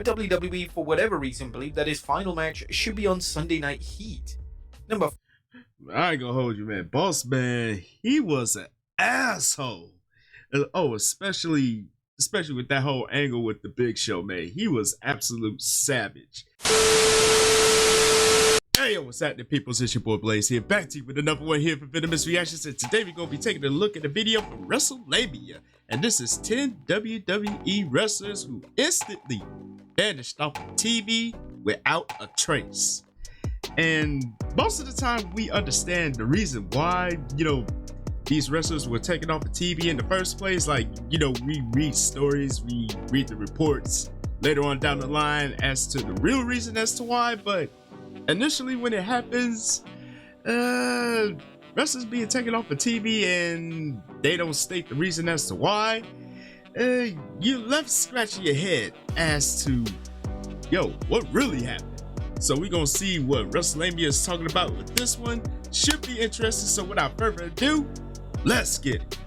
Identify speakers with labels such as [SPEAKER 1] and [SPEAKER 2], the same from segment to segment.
[SPEAKER 1] but WWE, for whatever reason, believed that his final match should be on Sunday Night Heat.
[SPEAKER 2] I ain't gonna hold you, man. Boss Man, he was an asshole. Oh, especially with that whole angle with the Big Show, man. He was absolute savage. Hey, yo, what's happening, people? It's your boy Blaze here, back to you with another one here for Venomous Reactions. And today we're gonna be taking a look at the video from Wrestlelamia. And this is 10 WWE wrestlers who instantly vanished off of TV without a trace. And most of the time we understand the reason why, these wrestlers were taken off of TV in the first place. Like, we read stories, we read the reports later on down the line as to the real reason as to why. But initially when it happens, wrestlers being taken off of TV and they don't state the reason as to why, you're left scratching your head as to, what really happened? So we're gonna see what Wrestlelamia is talking about with this one. Should be interesting. So without further ado, let's get it.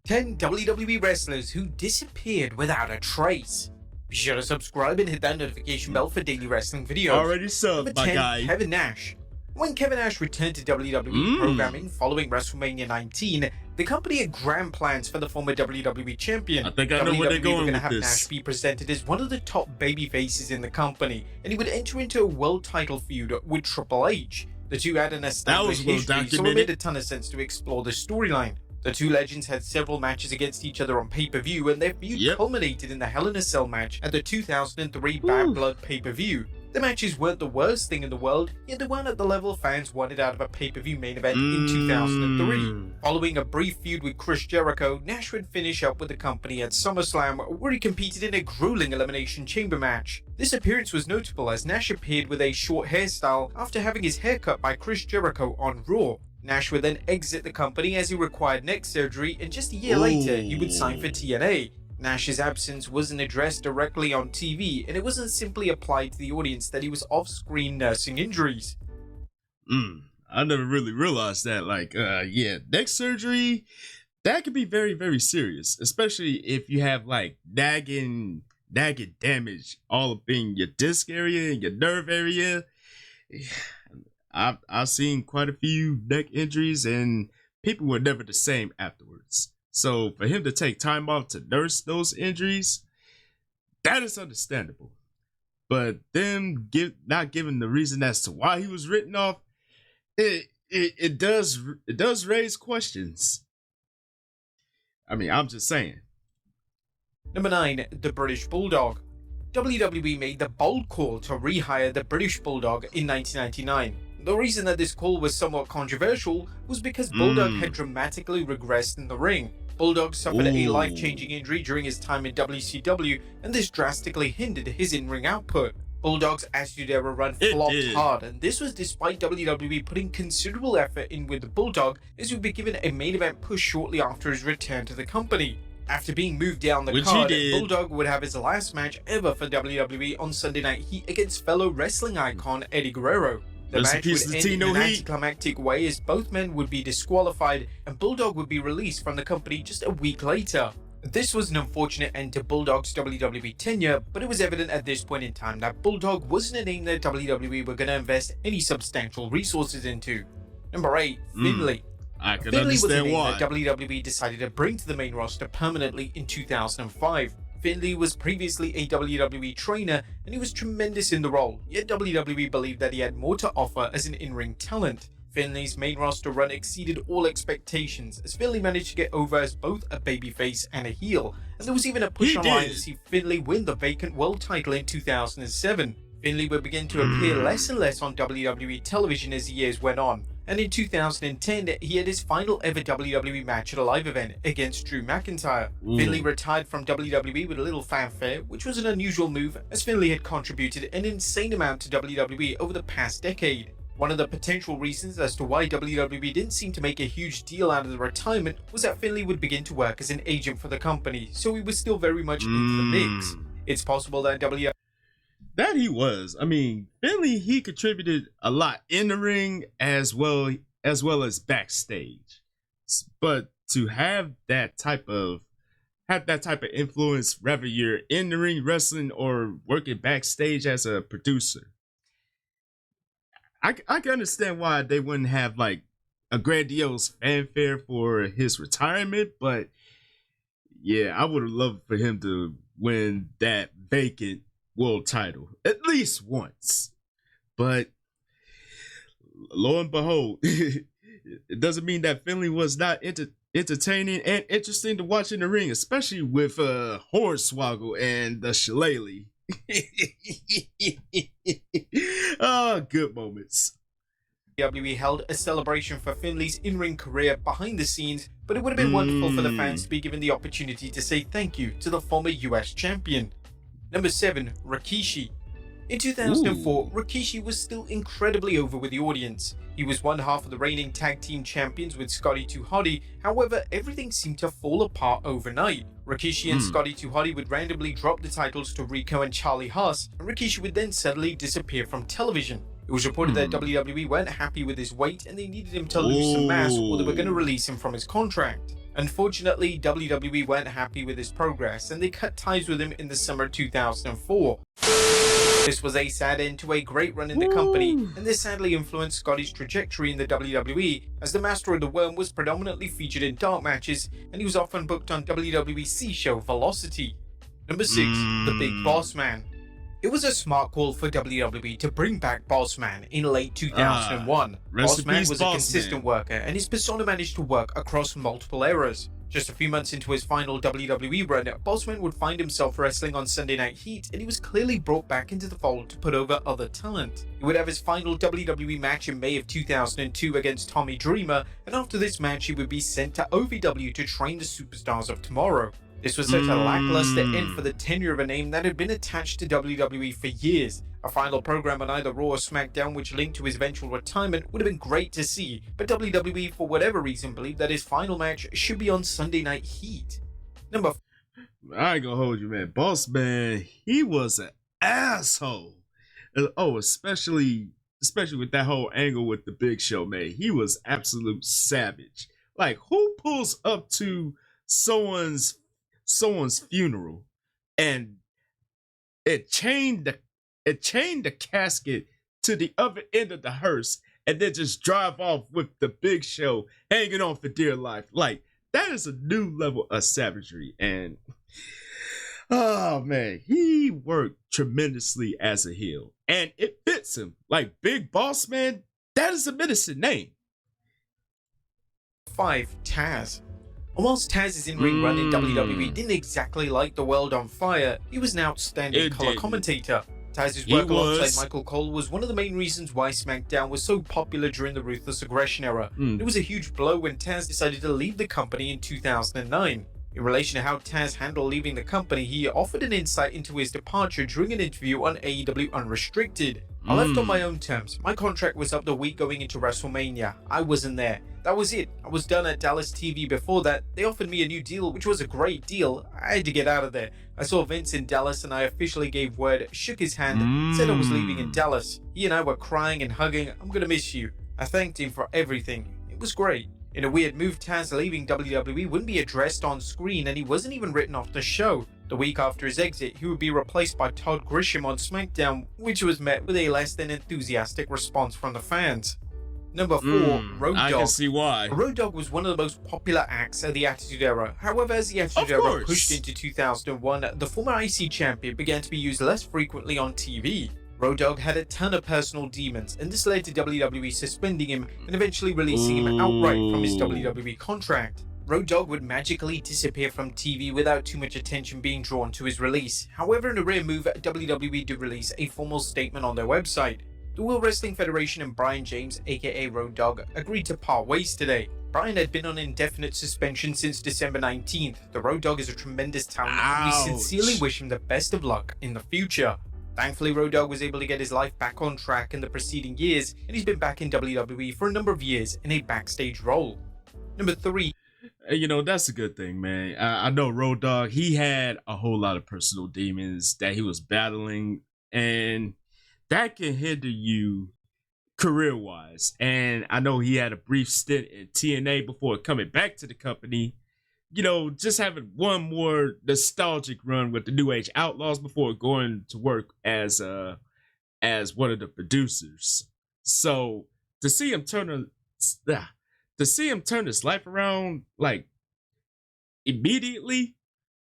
[SPEAKER 1] 10 WWE wrestlers who disappeared without a trace. Be sure to subscribe and hit that notification bell for daily wrestling videos.
[SPEAKER 2] Already subbed, my guy.
[SPEAKER 1] Kevin Nash. When Kevin Nash returned to WWE programming following WrestleMania 19, the company had grand plans for the former WWE champion.
[SPEAKER 2] I think I know where they're going with this.
[SPEAKER 1] have Nash be presented as one of the top baby faces in the company, and he would enter into a world title feud with Triple H. The two had an established history, so it made a ton of sense to explore the storyline. The two legends had several matches against each other on pay-per-view, and their feud culminated in the Hell in a Cell match at the 2003 Bad Blood pay-per-view. The matches weren't the worst thing in the world, yet they weren't at the level fans wanted out of a pay-per-view main event in 2003. Following a brief feud with Chris Jericho, Nash would finish up with the company at SummerSlam, where he competed in a grueling Elimination Chamber match. This appearance was notable as Nash appeared with a short hairstyle after having his hair cut by Chris Jericho on Raw. Nash would then exit the company as he required neck surgery, and just a year later he would sign for TNA. Nash's absence wasn't addressed directly on TV, and it wasn't simply applied to the audience that he was off-screen nursing injuries.
[SPEAKER 2] I never really realized that. Neck surgery, that could be very, very serious, especially if you have nagging damage all up in your disc area and your nerve area. I've seen quite a few neck injuries, and people were never the same afterwards. So for him to take time off to nurse those injuries, that is understandable. But then not giving the reason as to why he was written off, it does raise questions. I mean, I'm just saying.
[SPEAKER 1] Number 9, the British Bulldog. WWE made the bold call to rehire the British Bulldog in 1999. The reason that this call was somewhat controversial was because Bulldog had dramatically regressed in the ring. Bulldog suffered a life-changing injury during his time in WCW, and this drastically hindered his in-ring output. Bulldog's Attitude Era run flopped hard, and this was despite WWE putting considerable effort in with the Bulldog, as he would be given a main event push shortly after his return to the company. After being moved down the card, Bulldog would have his last match ever for WWE on Sunday Night Heat against fellow wrestling icon Eddie Guerrero. The match would end in an anticlimactic way as both men would be disqualified and Bulldog would be released from the company just a week later. This was an unfortunate end to Bulldog's WWE tenure, but it was evident at this point in time that Bulldog wasn't a name that WWE were going to invest any substantial resources into. Number 8, Finlay. Finlay was a name that WWE decided to bring to the main roster permanently in 2005. Finlay was previously a WWE trainer and he was tremendous in the role, yet WWE believed that he had more to offer as an in-ring talent. Finlay's main roster run exceeded all expectations as Finlay managed to get over as both a babyface and a heel, and there was even a push online to see Finlay win the vacant world title in 2007. Finlay would begin to appear less and less on WWE television as the years went on, and in 2010 he had his final ever WWE match at a live event against Drew McIntyre. Finlay retired from WWE with a little fanfare, which was an unusual move as Finlay had contributed an insane amount to WWE over the past decade. One of the potential reasons as to why WWE didn't seem to make a huge deal out of the retirement was that Finlay would begin to work as an agent for the company, so he was still very much into the mix. It's possible that
[SPEAKER 2] That he was. I mean, Finlay, he contributed a lot in the ring as well as backstage. But to have that type of have that type of influence, whether you're in the ring wrestling or working backstage as a producer. I can understand why they wouldn't have like a grandiose fanfare for his retirement, but yeah, I would have loved for him to win that vacant world title at least once. But lo and behold, it doesn't mean that Finlay was not entertaining and interesting to watch in the ring, especially with Hornswoggle and the Shillelagh. Oh, good moments.
[SPEAKER 1] WWE held a celebration for Finlay's in-ring career behind the scenes, but it would have been wonderful for the fans to be given the opportunity to say thank you to the former US champion. Number 7, Rikishi. In 2004, Rikishi was still incredibly over with the audience. He was one half of the reigning tag team champions with Scotty 2 Hotty, however, everything seemed to fall apart overnight. Rikishi and Scotty 2 Hotty would randomly drop the titles to Rico and Charlie Haas, and Rikishi would then suddenly disappear from television. It was reported that WWE weren't happy with his weight and they needed him to lose some mass or they were going to release him from his contract. Unfortunately, WWE weren't happy with his progress and they cut ties with him in the summer of 2004. This was a sad end to a great run in the company, and this sadly influenced Scotty's trajectory in the WWE, as the Master of the Worm was predominantly featured in dark matches, and he was often booked on WWE's show Velocity. Number 6, the Big Boss Man. It was a smart call for WWE to bring back Boss Man in late 2001. Boss Man was a consistent worker, and his persona managed to work across multiple eras. Just a few months into his final WWE run, Bossman would find himself wrestling on Sunday Night Heat, and he was clearly brought back into the fold to put over other talent. He would have his final WWE match in May of 2002 against Tommy Dreamer, and after this match he would be sent to OVW to train the superstars of tomorrow. This was such a lackluster end for the tenure of a name that had been attached to WWE for years. A final program on either Raw or SmackDown which linked to his eventual retirement would have been great to see, but WWE for whatever reason believed that his final match should be on Sunday Night Heat. Number
[SPEAKER 2] I ain't gonna hold you, man. Boss Man, he was an asshole. Oh, especially with that whole angle with the Big Show, man. He was absolute savage. Like, who pulls up to someone's funeral and it chained the casket to the other end of the hearse and then just drive off with the Big Show hanging on for dear life? Like, that is a new level of savagery. And oh man, he worked tremendously as a heel and it fits him. Like, Big Boss Man, that is a menacing name.
[SPEAKER 1] 5, Taz. And whilst Taz's in-ring run in WWE didn't exactly light the world on fire, he was an outstanding color commentator. Taz's work alongside Michael Cole was one of the main reasons why SmackDown was so popular during the Ruthless Aggression era. It was a huge blow when Taz decided to leave the company in 2009. In relation to how Taz handled leaving the company, he offered an insight into his departure during an interview on AEW Unrestricted. I left on my own terms. My contract was up the week going into WrestleMania. I wasn't there. That was it. I was done at Dallas TV before that. They offered me a new deal, which was a great deal. I had to get out of there. I saw Vince in Dallas and I officially gave word, shook his hand, said I was leaving in Dallas. He and I were crying and hugging. I'm gonna miss you. I thanked him for everything. It was great. In a weird move, Taz leaving WWE wouldn't be addressed on screen and he wasn't even written off the show. The week after his exit, he would be replaced by Todd Grisham on SmackDown, which was met with a less than enthusiastic response from the fans. Number 4, Road Dogg.
[SPEAKER 2] I can see why.
[SPEAKER 1] Road Dogg was one of the most popular acts of the Attitude Era. However, as the Attitude Era pushed into 2001, the former IC champion began to be used less frequently on TV. Road Dogg had a ton of personal demons, and this led to WWE suspending him and eventually releasing him outright from his WWE contract. Road Dogg would magically disappear from TV without too much attention being drawn to his release. However, in a rare move, WWE did release a formal statement on their website. The World Wrestling Federation and Brian James, aka Road Dogg, agreed to part ways today. Brian had been on indefinite suspension since December 19th. The Road Dogg is a tremendous talent, and we sincerely wish him the best of luck in the future. Thankfully, Road Dogg was able to get his life back on track in the preceding years, and he's been back in WWE for a number of years in a backstage role. Number 3.
[SPEAKER 2] You know, that's a good thing, man. I know Road Dogg, he had a whole lot of personal demons that he was battling, and that can hinder you career-wise. And I know he had a brief stint in TNA before coming back to the company. just having one more nostalgic run with the New Age Outlaws before going to work as one of the producers. So to see him turn his life around like immediately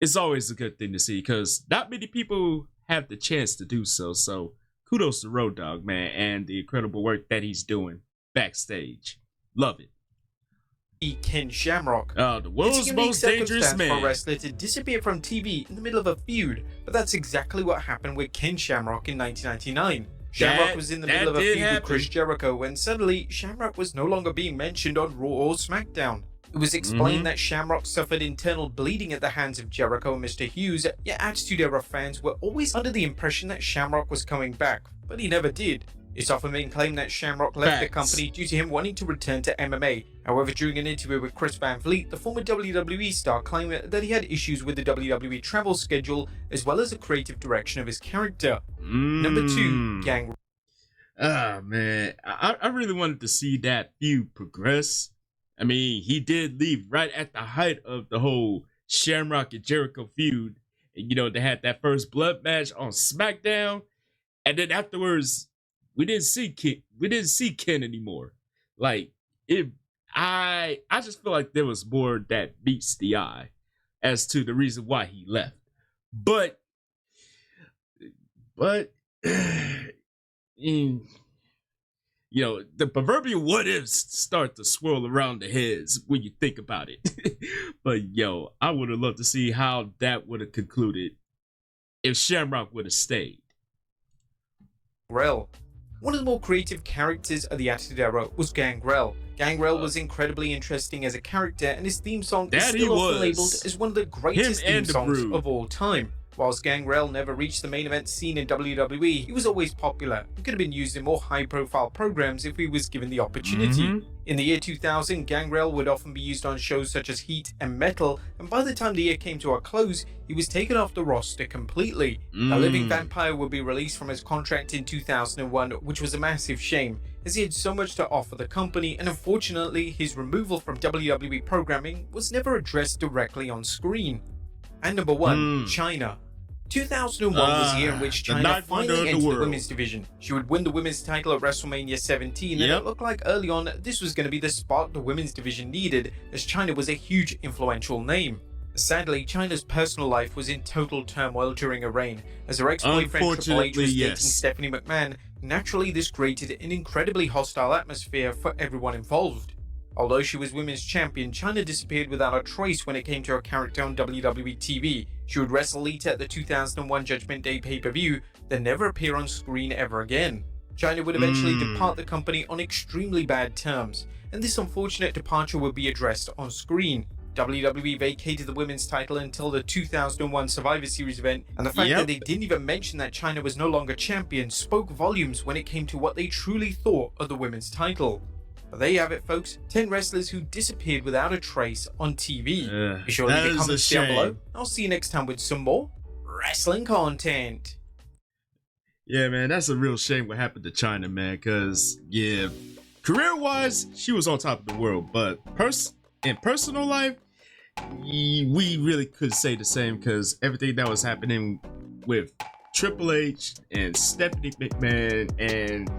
[SPEAKER 2] is always a good thing to see, because not many people have the chance to do so. So kudos to Road Dogg, man, and the incredible work that he's doing backstage. Love it.
[SPEAKER 1] Ken Shamrock.
[SPEAKER 2] The world's most dangerous man.
[SPEAKER 1] For a wrestler to disappear from TV in the middle of a feud, but that's exactly what happened with Ken Shamrock in 1999. Shamrock was in the middle of a feud with Chris Jericho when suddenly Shamrock was no longer being mentioned on Raw or SmackDown. It was explained that Shamrock suffered internal bleeding at the hands of Jericho and Mr. Hughes, yet Attitude Era fans were always under the impression that Shamrock was coming back, but he never did. It's often been claimed that Shamrock left the company due to him wanting to return to MMA. However, during an interview with Chris Van Vliet, the former WWE star claimed that he had issues with the WWE travel schedule as well as the creative direction of his character. Number 2, Gangrel.
[SPEAKER 2] Man, I really wanted to see that feud progress. I mean, he did leave right at the height of the whole Shamrock and Jericho feud. And, they had that first blood match on SmackDown, and then afterwards, we didn't see Ken anymore. Like I just feel like there was more that meets the eye as to the reason why he left. But the proverbial what ifs start to swirl around the heads when you think about it. But I would have loved to see how that would have concluded if Shamrock would have stayed.
[SPEAKER 1] Gangrel. One of the more creative characters of the Attitude Era was Gangrel. Gangrel was incredibly interesting as a character, and his theme song is still often labeled as one of the greatest theme songs of all time. Whilst Gangrel never reached the main event scene in WWE, he was always popular and could have been used in more high-profile programs if he was given the opportunity. In the year 2000, Gangrel would often be used on shows such as Heat and Metal, and by the time the year came to a close, he was taken off the roster completely. The Living Vampire would be released from his contract in 2001, which was a massive shame, as he had so much to offer the company, and unfortunately, his removal from WWE programming was never addressed directly on screen. And number 1, Chyna. 2001 was the year in which Chyna finally entered the women's division. She would win the women's title at WrestleMania 17, and it looked like early on this was going to be the spark the women's division needed, as Chyna was a huge influential name. Sadly, Chyna's personal life was in total turmoil during her reign, as her ex-boyfriend Triple H was dating Stephanie McMahon. Naturally, this created an incredibly hostile atmosphere for everyone involved. Although she was women's champion, Chyna disappeared without a trace when it came to her character on WWE TV. She would wrestle Lita at the 2001 Judgment Day pay-per-view, then never appear on screen ever again. Chyna would eventually depart the company on extremely bad terms, and this unfortunate departure would be addressed on screen. WWE vacated the women's title until the 2001 Survivor Series event, and the fact that they didn't even mention that Chyna was no longer champion spoke volumes when it came to what they truly thought of the women's title. But there you have it, folks. 10 wrestlers who disappeared without a trace on TV. Be sure to leave a comment down below. I'll see you next time with some more wrestling content.
[SPEAKER 2] Yeah, man, that's a real shame what happened to Chyna, man, because, career-wise, she was on top of the world, but in personal life, we really could say the same, because everything that was happening with Triple H and Stephanie McMahon and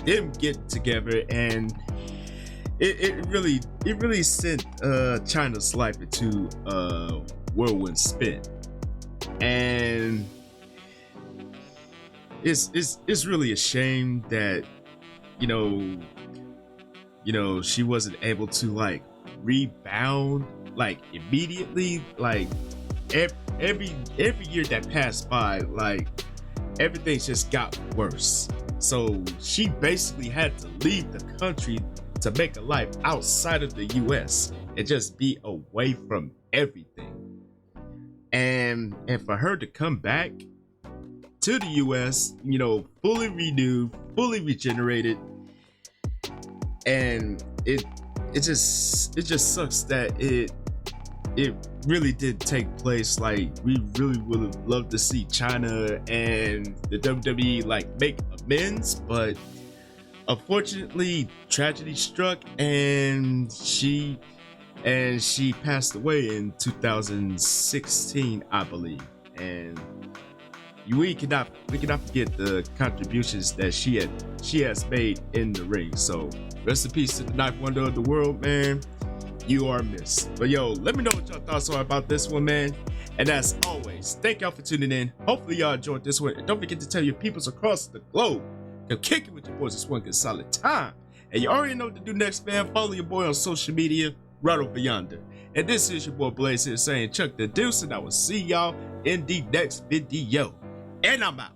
[SPEAKER 2] them get together, and it really sent Chyna's life into a whirlwind spin, and it's really a shame that she wasn't able to like rebound like immediately. Like every year that passed by, like everything just got worse. So she basically had to leave the country to make a life outside of the US and just be away from everything. And for her to come back to the US, fully renewed, fully regenerated, and it just sucks that it really did take place. Like, we really would have loved to see Chyna and the WWE like make amends, but unfortunately tragedy struck, and she and she passed away in 2016, I believe. And we cannot forget the contributions that she has made in the ring. So rest in peace to the ninth wonder of the world, man. You are missed. But yo, let me know what y'all thoughts are about this one, man. And as always, thank y'all for tuning in. Hopefully y'all enjoyed this one. And don't forget to tell your peoples across the globe, come kick it with your boys. This one good solid time. And you already know what to do next, man. Follow your boy on social media right over yonder. And this is your boy Blaze here saying Chuck the Deuce, and I will see y'all in the next video. And I'm out.